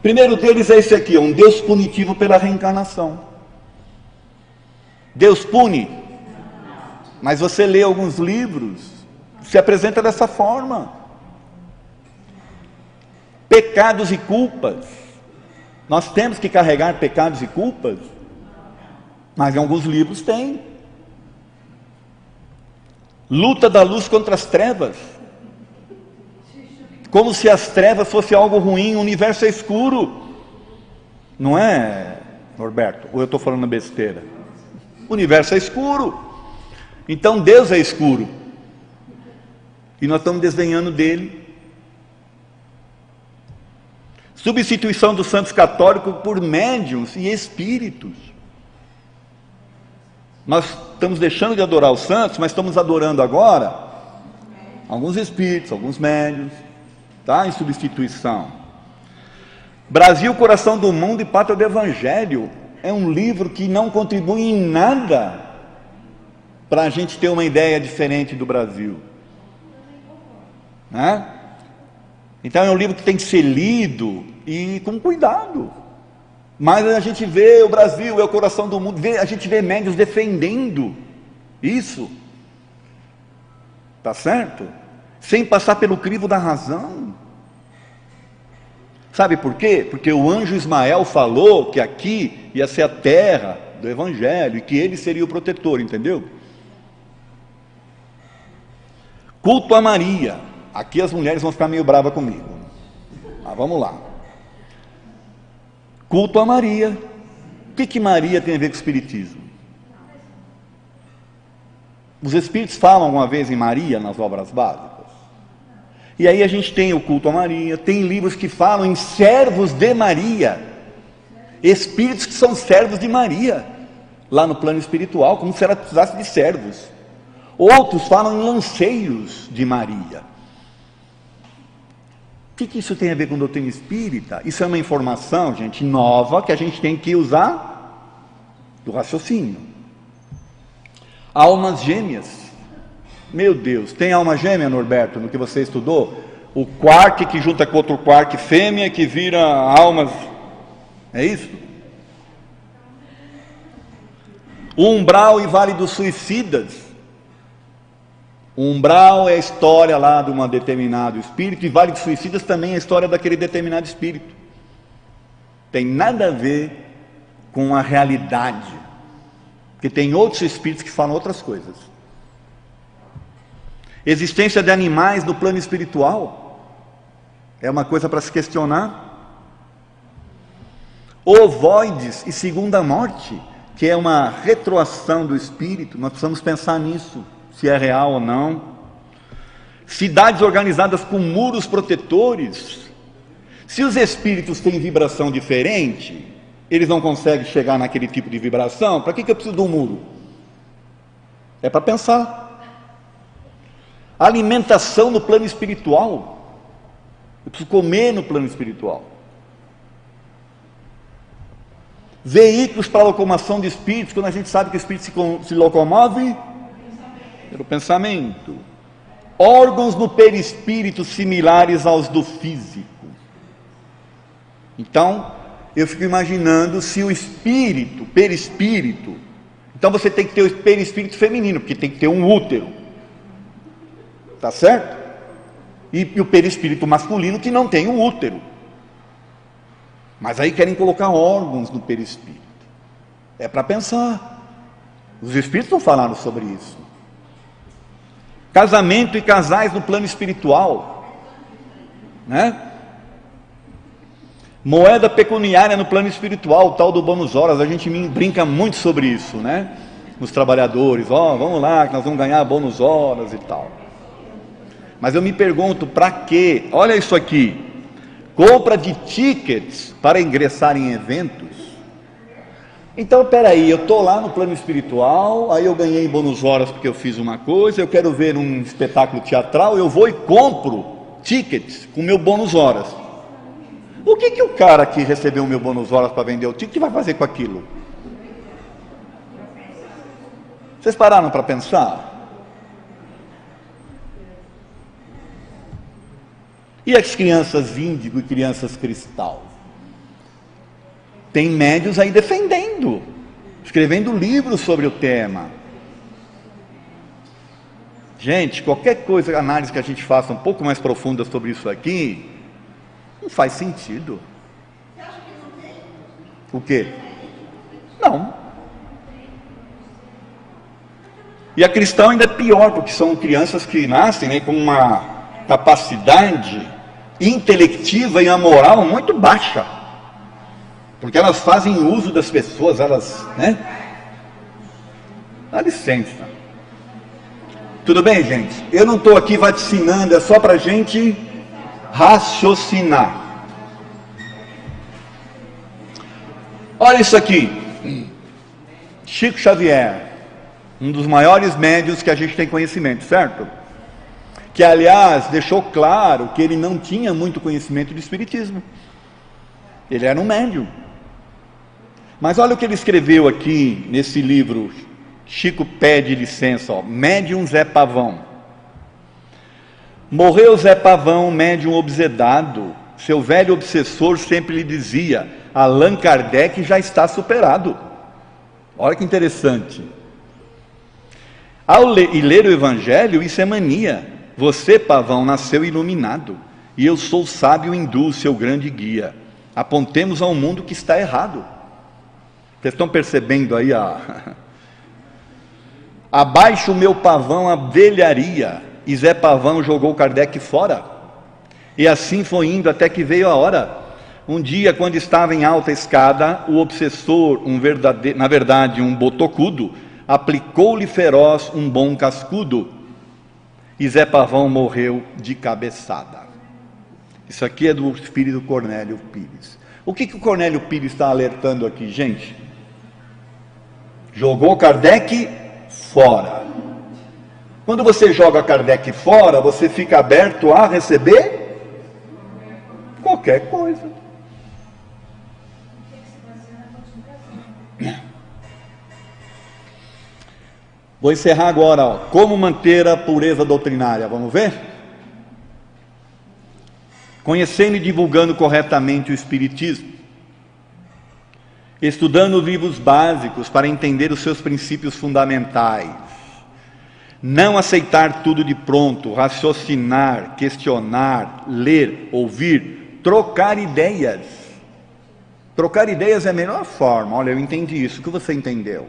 Primeiro deles é esse aqui, um Deus punitivo pela reencarnação. Deus pune. Mas você lê alguns livros se apresenta dessa forma. Pecados e culpas. Nós temos que carregar pecados e culpas, mas em alguns livros tem. Luta da luz contra as trevas. Como se as trevas fosse algo ruim, o universo é escuro. Não é, Norberto? Ou eu estou falando besteira? O universo é escuro. Então Deus é escuro. E nós estamos desdenhando dele. Substituição dos santos católicos por médiuns e espíritos. Nós estamos deixando de adorar os santos, mas estamos adorando agora alguns espíritos, alguns médiuns, tá? Em substituição. Brasil, Coração do Mundo e Pátria do Evangelho é um livro que não contribui em nada para a gente ter uma ideia diferente do Brasil, né? Então é um livro que tem que ser lido e com cuidado. Mas a gente vê o Brasil, é o coração do mundo, a gente vê médiuns defendendo isso, tá certo? Sem passar pelo crivo da razão. Sabe por quê? Porque o anjo Ismael falou que aqui ia ser a terra do Evangelho e que ele seria o protetor, entendeu? Culto a Maria. Aqui as mulheres vão ficar meio bravas comigo, mas vamos lá. Culto a Maria. O que Maria tem a ver com o Espiritismo? Os Espíritos falam alguma vez em Maria nas obras básicas? E aí a gente tem o culto a Maria, tem livros que falam em servos de Maria, espíritos que são servos de Maria, lá no plano espiritual, como se ela precisasse de servos. Outros falam em lanceiros de Maria. O que isso tem a ver com doutrina espírita? Isso é uma informação, gente, nova, que a gente tem que usar do raciocínio. Almas gêmeas. Meu Deus, tem alma gêmea, Norberto, no que você estudou? O quark que junta com outro quark fêmea, que vira almas. É isso? O umbral e vale dos suicidas. O umbral é a história lá de um determinado espírito, e vale dos suicidas também é a história daquele determinado espírito. Tem nada a ver com a realidade, porque tem outros espíritos que falam outras coisas. Existência de animais no plano espiritual é uma coisa para se questionar. Ovoides e segunda morte, que é uma retroação do espírito, nós precisamos pensar nisso, se é real ou não. Cidades organizadas com muros protetores. Se os espíritos têm vibração diferente, eles não conseguem chegar naquele tipo de vibração, para que eu preciso de um muro? É para pensar. Alimentação no plano espiritual. Eu preciso comer no plano espiritual. Veículos para locomoção de espíritos, quando a gente sabe que o espírito se locomove pelo pensamento. Órgãos no perispírito similares aos do físico. Então, eu fico imaginando se o espírito, perispírito, então você tem que ter o perispírito feminino, porque tem que ter um útero. Tá certo? E o perispírito masculino que não tem um útero. Mas aí querem colocar órgãos no perispírito. É para pensar. Os espíritos não falaram sobre isso. Casamento e casais no plano espiritual, né? Moeda pecuniária no plano espiritual, o tal do bônus horas. A gente brinca muito sobre isso, né? Os trabalhadores, vamos lá, que nós vamos ganhar bônus horas e tal. Mas eu me pergunto, para quê? Olha isso aqui, compra de tickets para ingressar em eventos. Então, peraí, eu estou lá no plano espiritual, aí eu ganhei bônus horas porque eu fiz uma coisa, eu quero ver um espetáculo teatral, eu vou e compro tickets com meu bônus horas. O que o cara que recebeu o meu bônus horas para vender o ticket vai fazer com aquilo? Vocês pararam para pensar? E as crianças índigo e crianças cristal? Tem médios aí defendendo, escrevendo livros sobre o tema. Gente, qualquer coisa, análise que a gente faça um pouco mais profunda sobre isso aqui, não faz sentido. O quê? Não. E a cristã ainda é pior, porque são crianças que nascem, né, com uma capacidade intelectiva e a moral muito baixa, porque elas fazem uso das pessoas, elas, né? Dá licença. Tudo bem, gente? Eu não estou aqui vaticinando, é só para a gente raciocinar. Olha isso aqui. Chico Xavier, um dos maiores médiuns que a gente tem conhecimento, certo? Que, aliás, deixou claro que ele não tinha muito conhecimento de espiritismo. Ele era um médium. Mas olha o que ele escreveu aqui nesse livro. Chico pede licença, ó. Médium Zé Pavão. Morreu Zé Pavão, médium obsedado. Seu velho obsessor sempre lhe dizia: Allan Kardec já está superado. Olha que interessante. Ao ler o Evangelho, isso é mania. Você, Pavão, nasceu iluminado, e eu sou sábio hindu, seu grande guia. Apontemos ao mundo que está errado. Vocês estão percebendo aí Abaixo o meu pavão a velharia, e Zé Pavão jogou Kardec fora. E assim foi indo até que veio a hora. Um dia, quando estava em alta escada, o obsessor, na verdade um botocudo, aplicou-lhe feroz um bom cascudo, e Zé Pavão morreu de cabeçada. Isso aqui é do espírito Cornélio Pires. O que o Cornélio Pires está alertando aqui, gente? Jogou Kardec fora. Quando você joga Kardec fora, você fica aberto a receber qualquer coisa. Vou encerrar agora, ó. Como manter a pureza doutrinária, vamos ver? Conhecendo e divulgando corretamente o Espiritismo, estudando livros básicos para entender os seus princípios fundamentais, não aceitar tudo de pronto, raciocinar, questionar, ler, ouvir, trocar ideias. Trocar ideias é a melhor forma. Olha, eu entendi isso, o que você entendeu?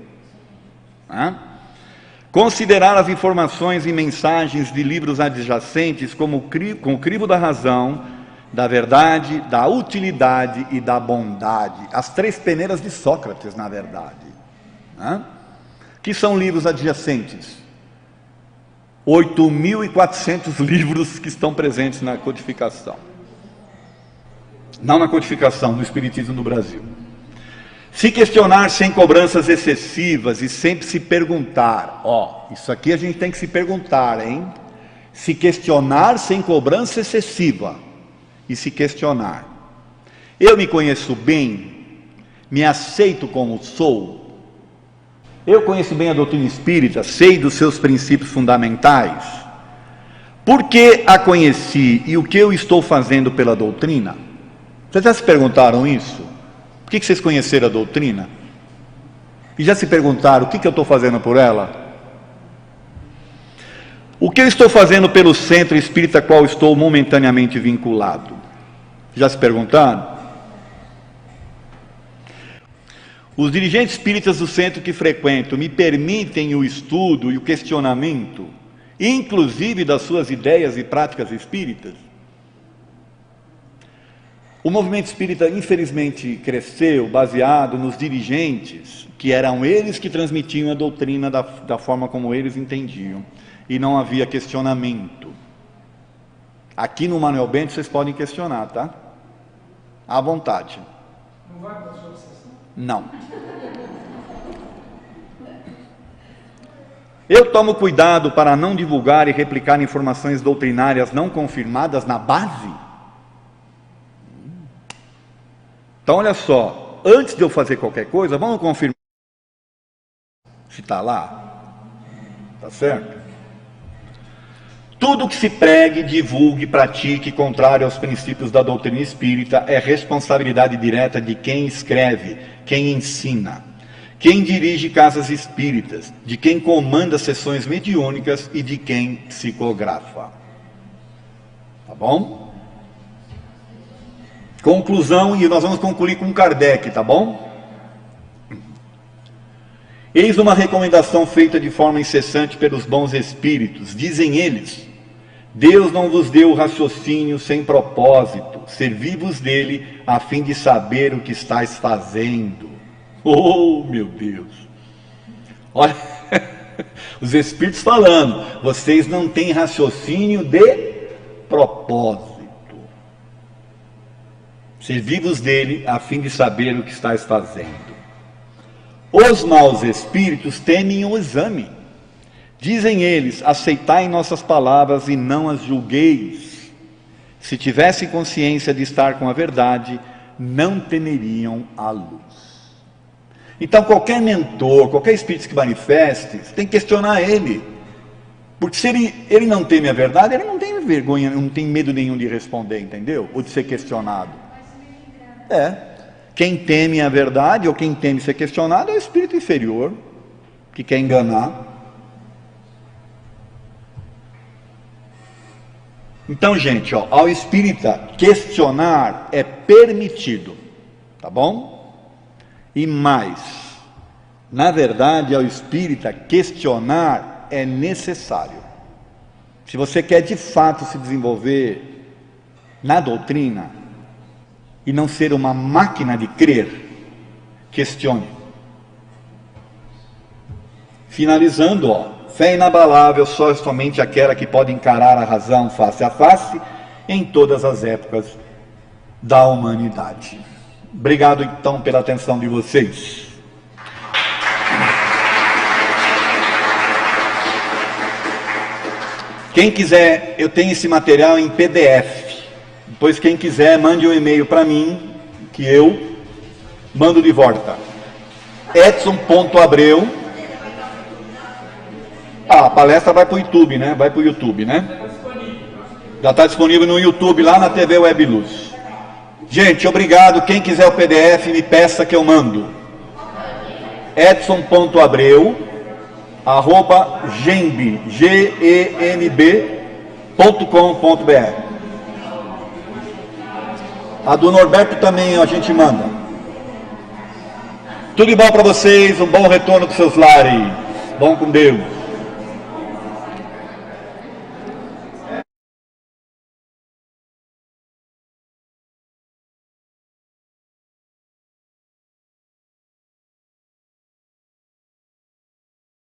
Considerar as informações e mensagens de livros adjacentes com o crivo da razão, da verdade, da utilidade e da bondade. As três peneiras de Sócrates, na verdade. Que são livros adjacentes? 8.400 livros que estão presentes na codificação. Não na codificação do Espiritismo no Brasil. Se questionar sem cobranças excessivas e sempre se perguntar. Isso aqui a gente tem que se perguntar, hein? Se questionar sem cobrança excessiva e se questionar. Eu me conheço bem, me aceito como sou. Eu conheço bem a doutrina espírita, sei dos seus princípios fundamentais. Por que a conheci e o que eu estou fazendo pela doutrina? Vocês já se perguntaram isso? Por que vocês conheceram a doutrina? E já se perguntaram, o que eu estou fazendo por ela? O que eu estou fazendo pelo centro espírita a qual estou momentaneamente vinculado? Já se perguntaram? Os dirigentes espíritas do centro que frequento me permitem o estudo e o questionamento, inclusive das suas ideias e práticas espíritas? O movimento espírita, infelizmente, cresceu baseado nos dirigentes, que eram eles que transmitiam a doutrina da forma como eles entendiam, e não havia questionamento. Aqui no Manuel Bento vocês podem questionar, tá? À vontade. Não vai para a sua sessão? Não. Eu tomo cuidado para não divulgar e replicar informações doutrinárias não confirmadas na base. Então, olha só, antes de eu fazer qualquer coisa, vamos confirmar se está lá. Está certo? Tudo que se pregue, divulgue, pratique contrário aos princípios da doutrina espírita é responsabilidade direta de quem escreve, quem ensina. quem dirige casas espíritas, de quem comanda sessões mediúnicas e de quem psicografa. Tá bom? Conclusão, e nós vamos concluir com Kardec, tá bom? Eis uma recomendação feita de forma incessante pelos bons espíritos. Dizem eles: Deus não vos deu o raciocínio sem propósito, servi-vos dele a fim de saber o que estáis fazendo. Oh, meu Deus! Olha, os espíritos falando, vocês não têm raciocínio de propósito. Servi-vos dele a fim de saber o que estáis fazendo. Os maus espíritos temem o exame. Dizem eles: aceitai nossas palavras e não as julgueis. Se tivessem consciência de estar com a verdade, não temeriam a luz. Então qualquer mentor, qualquer espírito que manifeste, você tem que questionar ele. Porque se ele não teme a verdade, ele não tem vergonha, não tem medo nenhum de responder, entendeu? Ou de ser questionado. Quem teme a verdade, ou quem teme ser questionado, é o espírito inferior, que quer enganar. Então, gente, ao espírita questionar é permitido, tá bom? E mais, na verdade, ao espírita questionar é necessário. Se você quer de fato se desenvolver na doutrina e não ser uma máquina de crer, questione. Finalizando, fé inabalável só é somente aquela que pode encarar a razão face a face em todas as épocas da humanidade. Obrigado então pela atenção de vocês. Quem quiser, eu tenho esse material em PDF. Depois, quem quiser, mande um e-mail para mim, que eu mando de volta. Edson.abreu. A palestra vai para o YouTube, né? Vai para o YouTube, né? Já está disponível no YouTube, lá na TV Web Luz. Gente, obrigado. Quem quiser o PDF, me peça que eu mando. Edson.abreu @gemb.com.br. A do Norberto também a gente manda. Tudo de bom para vocês, um bom retorno para seus lares. Bom com Deus.